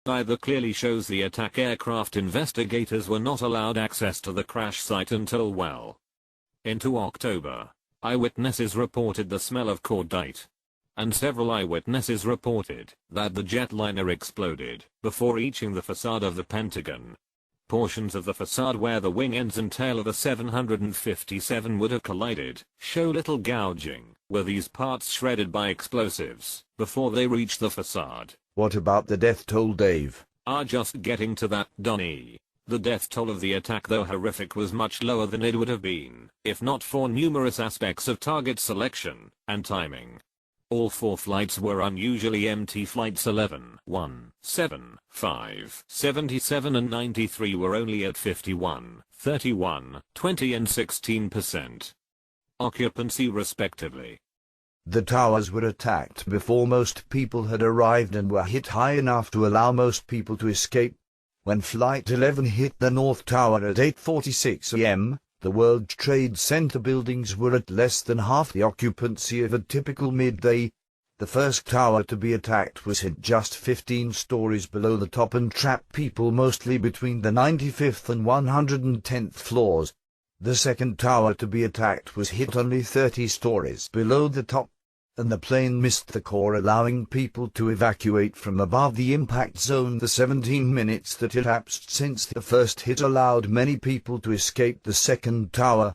Either clearly shows the attack aircraft investigators were not allowed access to the crash site until well into October. Eyewitnesses reported the smell of cordite, and several eyewitnesses reported that the jetliner exploded before reaching the facade of the Pentagon. Portions of the facade where the wing ends and tail of a 757 would have collided show little gouging, with these parts shredded by explosives before they reach the facade. What about the death toll, Dave? Just getting to that, Donnie. The death toll of the attack, though horrific, was much lower than it would have been if not for numerous aspects of target selection and timing. All 4 flights were unusually empty. Flights 11, 1, 7, 5, 77 and 93 were only at 51, 31, 20 and 16% occupancy respectively. The towers were attacked before most people had arrived and were hit high enough to allow most people to escape. When Flight 11 hit the North Tower at 8:46 a.m., the World Trade Center buildings were at less than half the occupancy of a typical midday. The first tower to be attacked was hit just 15 stories below the top and trapped people mostly between the 95th and 110th floors. The second tower to be attacked was hit only 30 stories below the top, and the plane missed the core, allowing people to evacuate from above the impact zone. The 17 minutes that elapsed since the first hit allowed many people to escape the second tower,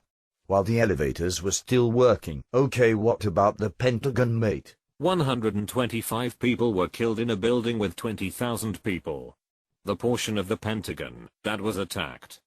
while the elevators were still working. Okay, what about the Pentagon, mate? 125 people were killed in a building with 20,000 people. The portion of the Pentagon that was attacked,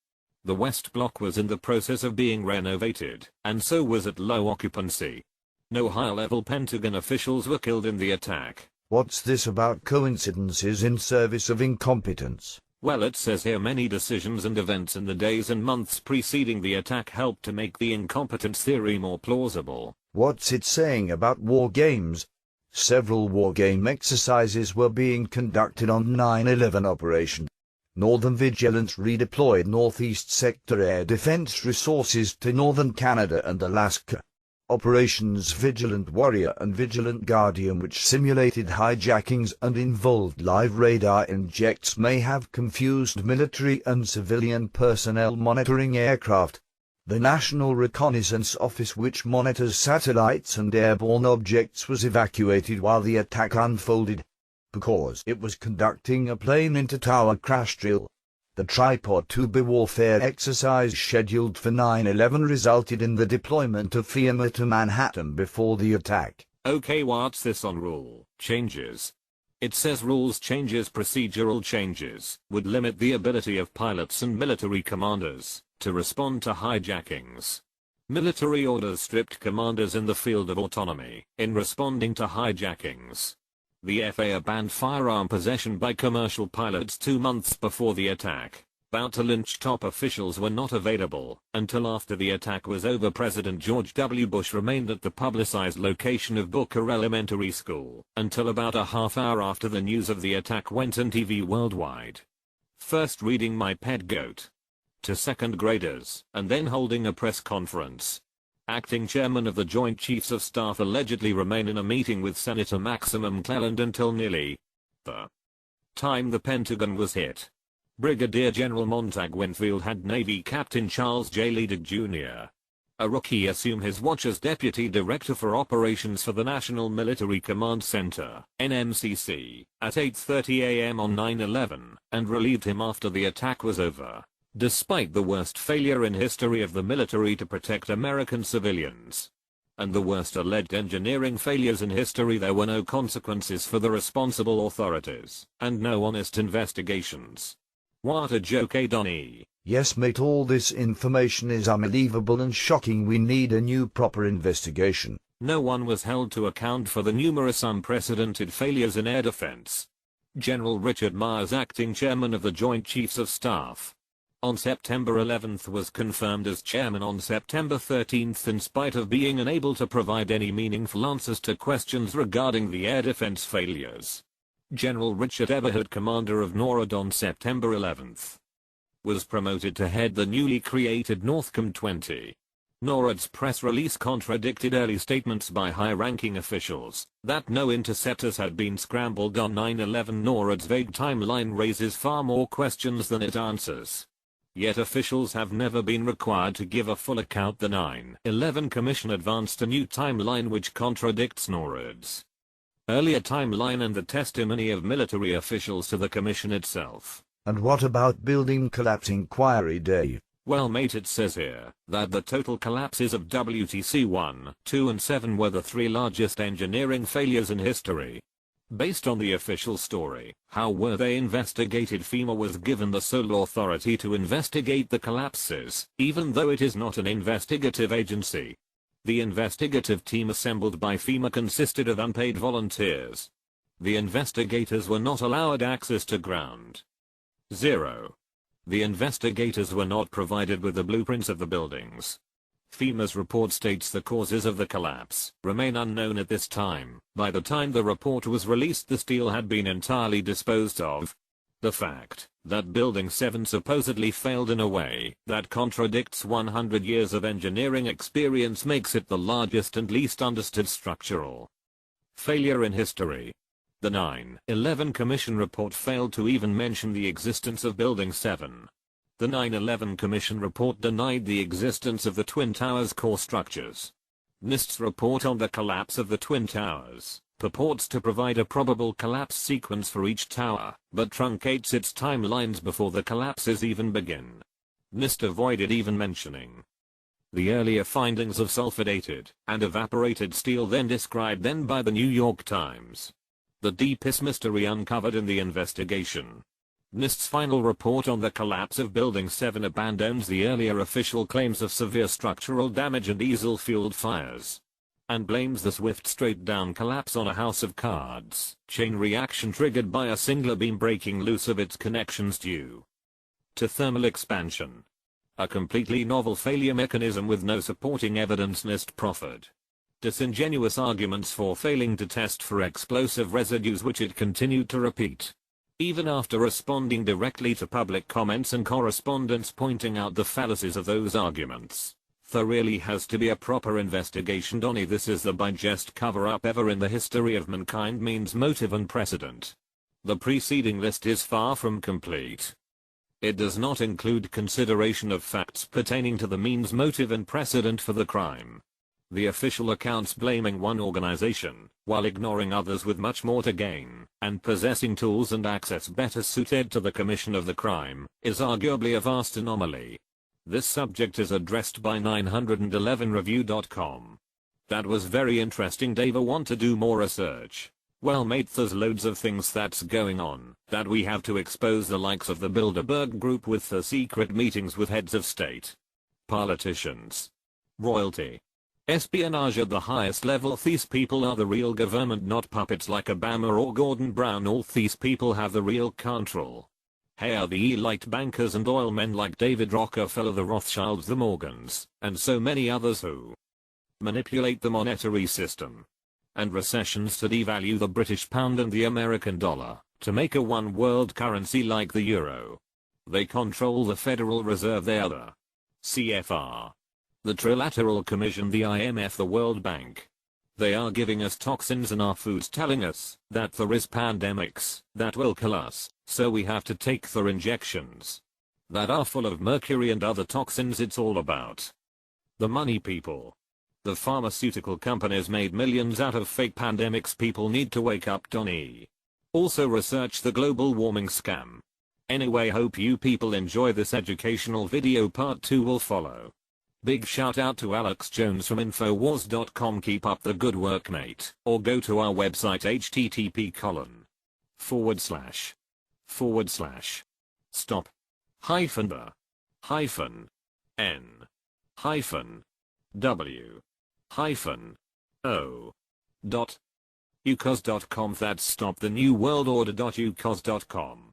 the West Block, was in the process of being renovated, and so was at low occupancy. No high-level Pentagon officials were killed in the attack. What's this about coincidences in service of incompetence? Well, it says here many decisions and events in the days and months preceding the attack helped to make the incompetence theory more plausible. What's it saying about war games? Several war game exercises were being conducted on 9/11 operation. Northern Vigilance redeployed Northeast Sector air defense resources to northern Canada and Alaska. Operations Vigilant Warrior and Vigilant Guardian, which simulated hijackings and involved live radar injects, may have confused military and civilian personnel monitoring aircraft. The National Reconnaissance Office, which monitors satellites and airborne objects, was evacuated while the attack unfolded, because it was conducting a plane-into-tower crash drill. The Tripod 2B warfare exercise scheduled for 9/11 resulted in the deployment of FEMA to Manhattan before the attack. Okay, what's this on rule changes? It says rules changes, procedural changes, would limit the ability of pilots and military commanders to respond to hijackings. Military orders stripped commanders in the field of autonomy in responding to hijackings. The FAA banned firearm possession by commercial pilots 2 months before the attack. About to lynch top officials were not available until after the attack was over. President George W. Bush remained at the publicized location of Booker Elementary School until about a half hour after the news of the attack went on TV worldwide. First reading My Pet Goat to second graders, and then holding a press conference. Acting chairman of the Joint Chiefs of Staff allegedly remained in a meeting with Senator Maximum Cleland until nearly the time the Pentagon was hit. Brigadier General Montague Winfield had Navy Captain Charles J. Ledig Jr., a rookie, assume his watch as Deputy Director for Operations for the National Military Command Center, NMCC, at 8:30 a.m. on 9/11, and relieved him after the attack was over. Despite the worst failure in history of the military to protect American civilians, and the worst alleged engineering failures in history, there were no consequences for the responsible authorities, and no honest investigations. What a joke, eh, Donnie? Yes, mate, all this information is unbelievable and shocking. We need a new proper investigation. No one was held to account for the numerous unprecedented failures in air defense. General Richard Myers, acting chairman of the Joint Chiefs of Staff, on September 11th was confirmed as chairman on September 13th in spite of being unable to provide any meaningful answers to questions regarding the air defense failures. General Richard Eberhard, commander of NORAD on September 11th, was promoted to head the newly created NORTHCOM 20. NORAD's press release contradicted early statements by high-ranking officials that no interceptors had been scrambled on 9/11. NORAD's vague timeline raises far more questions than it answers. Yet officials have never been required to give a full account. The 9/11 Commission advanced a new timeline which contradicts NORAD's earlier timeline and the testimony of military officials to the Commission itself. And what about building collapse inquiry, Dave? Well mate, it says here that the total collapses of WTC 1, 2 and 7 were the three largest engineering failures in history. Based on the official story, how were they investigated? FEMA was given the sole authority to investigate the collapses, even though it is not an investigative agency. The investigative team assembled by FEMA consisted of unpaid volunteers. The investigators were not allowed access to ground zero. The investigators were not provided with the blueprints of the buildings. FEMA's report states the causes of the collapse remain unknown at this time. By the time the report was released, the steel had been entirely disposed of. The fact that Building 7 supposedly failed in a way that contradicts 100 years of engineering experience makes it the largest and least understood structural failure in history. The 9/11 Commission report failed to even mention the existence of Building 7. The 9/11 Commission report denied the existence of the Twin Towers core structures. NIST's report on the collapse of the Twin Towers purports to provide a probable collapse sequence for each tower, but truncates its timelines before the collapses even begin. NIST avoided even mentioning the earlier findings of sulfur-dated and evaporated steel described by the New York Times. The deepest mystery uncovered in the investigation. NIST's final report on the collapse of Building 7 abandons the earlier official claims of severe structural damage and diesel-fueled fires, and blames the swift straight-down collapse on a house of cards chain reaction triggered by a singular beam breaking loose of its connections due to thermal expansion. A completely novel failure mechanism with no supporting evidence. NIST proffered disingenuous arguments for failing to test for explosive residues, which it continued to repeat, even after responding directly to public comments and correspondence pointing out the fallacies of those arguments. There really has to be a proper investigation. Donnie, this is the biggest cover-up ever in the history of mankind. Means, motive and precedent. The preceding list is far from complete. It does not include consideration of facts pertaining to the means, motive and precedent for the crime. The official accounts blaming one organization, while ignoring others with much more to gain, and possessing tools and access better suited to the commission of the crime, is arguably a vast anomaly. This subject is addressed by 911review.com. That was very interesting, Dave. I want to do more research. Well mate, there's loads of things that's going on, that we have to expose, the likes of the Bilderberg Group with the secret meetings with heads of state, politicians, royalty, espionage at the highest level. These people are the real government, not puppets like Obama or Gordon Brown. All these people have the real control. Hey, are the elite bankers and oil men like David Rockefeller, the Rothschilds, the Morgans, and so many others who manipulate the monetary system and recessions to devalue the British pound and the American dollar to make a one world currency like the euro. They control the Federal Reserve. They are the CFR, the Trilateral Commission, the IMF, the World Bank. They are giving us toxins in our foods, telling us that there is pandemics that will kill us, so we have to take their injections that are full of mercury and other toxins. It's all about the money, people. The pharmaceutical companies made millions out of fake pandemics. People need to wake up, Donnie. Also research the global warming scam. Anyway, hope you people enjoy this educational video. Part 2 will follow. Big shout out to Alex Jones from Infowars.com. Keep up the good work, mate. Or go to our website http://stop-w-o.ukos.com. That's stopthenewworldorder.ukos.com.